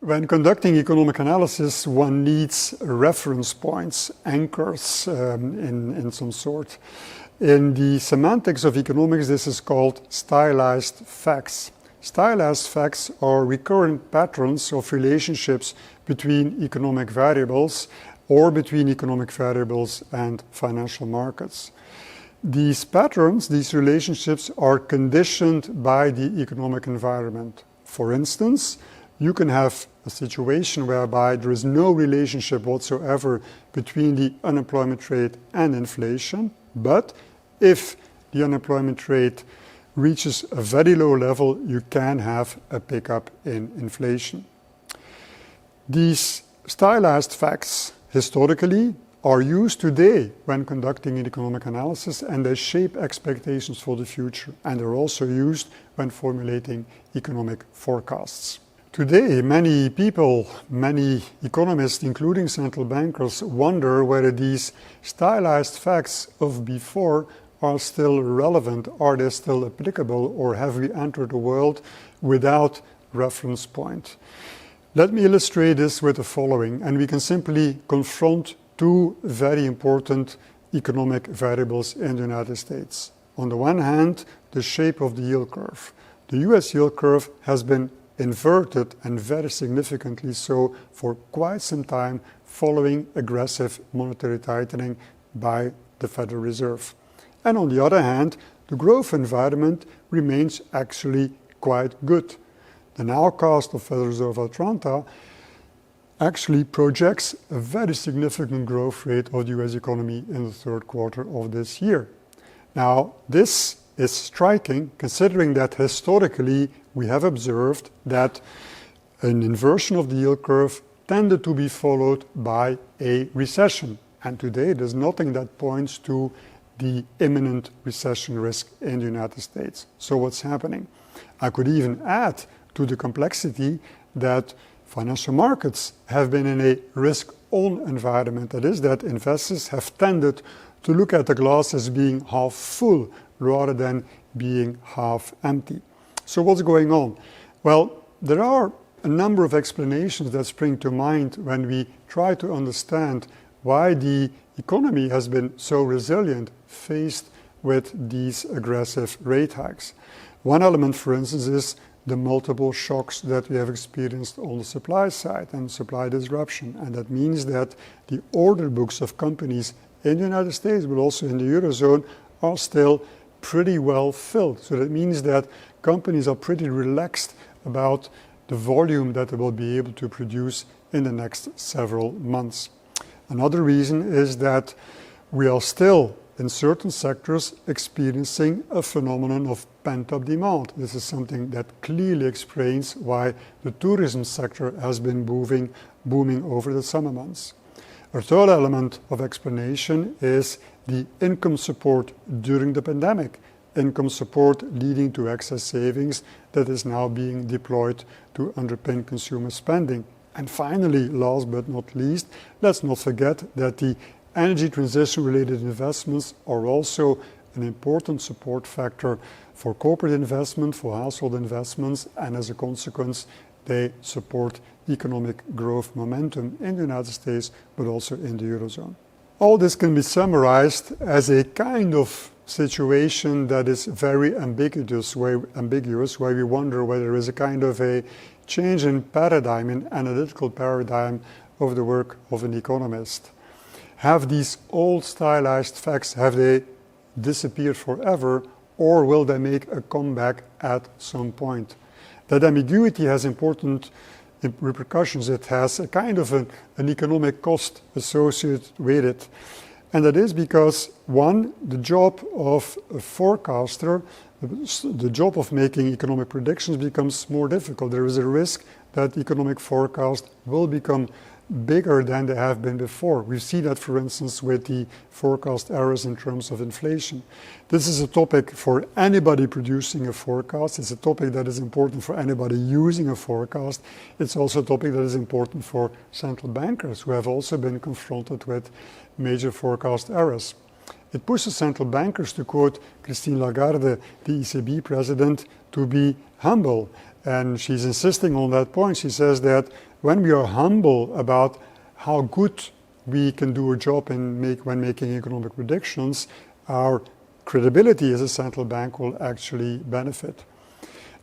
When conducting economic analysis, one needs reference points, anchors in some sort. In the semantics of economics, this is called stylized facts. Stylized facts are recurrent patterns of relationships between economic variables or between economic variables and financial markets. These patterns, these relationships, are conditioned by the economic environment. For instance, you can have a situation whereby there is no relationship whatsoever between the unemployment rate and inflation, but if the unemployment rate reaches a very low level, you can have a pickup in inflation. These stylized facts, historically, are used today when conducting an economic analysis, and they shape expectations for the future, and they're also used when formulating economic forecasts. Today, many people, many economists, including central bankers, wonder whether these stylized facts of before are still relevant, are they still applicable, or have we entered a world without reference point? Let me illustrate this with the following, and we can simply confront two very important economic variables in the United States. On the one hand, the shape of the yield curve. The US yield curve has been inverted, and very significantly so, for quite some time following aggressive monetary tightening by the Federal Reserve. And on the other hand, the growth environment remains actually quite good. The nowcast of Federal Reserve Atlanta actually projects a very significant growth rate of the US economy in the third quarter of this year. Now, this is striking, considering that historically we have observed that an inversion of the yield curve tended to be followed by a recession. And today there's nothing that points to the imminent recession risk in the United States. So what's happening? I could even add to the complexity that financial markets have been in a risk-on environment. That is, that investors have tended to look at the glass as being half full rather than being half empty. So what's going on? Well, there are a number of explanations that spring to mind when we try to understand why the economy has been so resilient faced with these aggressive rate hikes. One element, for instance, is the multiple shocks that we have experienced on the supply side and supply disruption. And that means that the order books of companies in the United States, but also in the Eurozone, are still pretty well filled. So that means that companies are pretty relaxed about the volume that they will be able to produce in the next several months. Another reason is that we are still, in certain sectors, experiencing a phenomenon of pent-up demand. This is something that clearly explains why the tourism sector has been booming over the summer months. A third element of explanation is the income support during the pandemic. Income support leading to excess savings that is now being deployed to underpin consumer spending. And finally, last but not least, let's not forget that the energy transition-related investments are also an important support factor for corporate investment, for household investments, and as a consequence, they support economic growth momentum in the United States, but also in the Eurozone. All this can be summarized as a kind of situation that is very ambiguous, where we wonder whether there is a kind of a change in paradigm, in analytical paradigm of the work of an economist. Have these old stylized facts, have they disappeared forever, or will they make a comeback at some point? That ambiguity has important repercussions. It has a kind of an economic cost associated with it. And that is because, one, the job of a forecaster, the job of making economic predictions becomes more difficult. There is a risk that economic forecasts will become bigger than they have been before. We see that, for instance, with the forecast errors in terms of inflation. This is a topic for anybody producing a forecast. It's a topic that is important for anybody using a forecast. It's also a topic that is important for central bankers who have also been confronted with major forecast errors. It pushes central bankers, to quote Christine Lagarde, the ECB president, to be humble. And she's insisting on that point. She says that when we are humble about how good we can do a job when making economic predictions, our credibility as a central bank will actually benefit.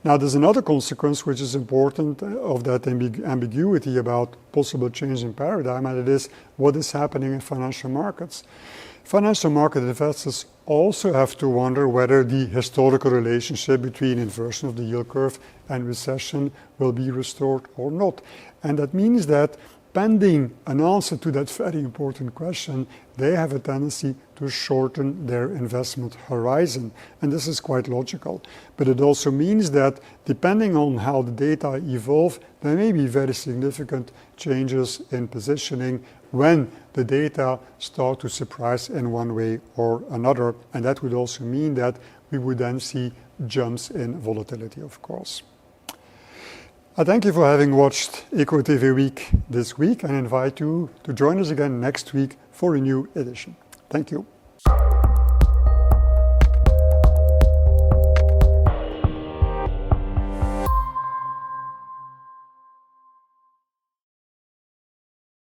Now, there's another consequence which is important of that ambiguity about possible change in paradigm, and it is what is happening in financial markets. Financial market investors also have to wonder whether the historical relationship between inversion of the yield curve and recession will be restored or not. And that means that pending an answer to that very important question, they have a tendency to shorten their investment horizon. And this is quite logical. But it also means that depending on how the data evolve, there may be very significant changes in positioning when the data start to surprise in one way or another. And that would also mean that we would then see jumps in volatility, of course. I thank you for having watched Eco TV Week this week and invite you to join us again next week for a new edition. Thank you.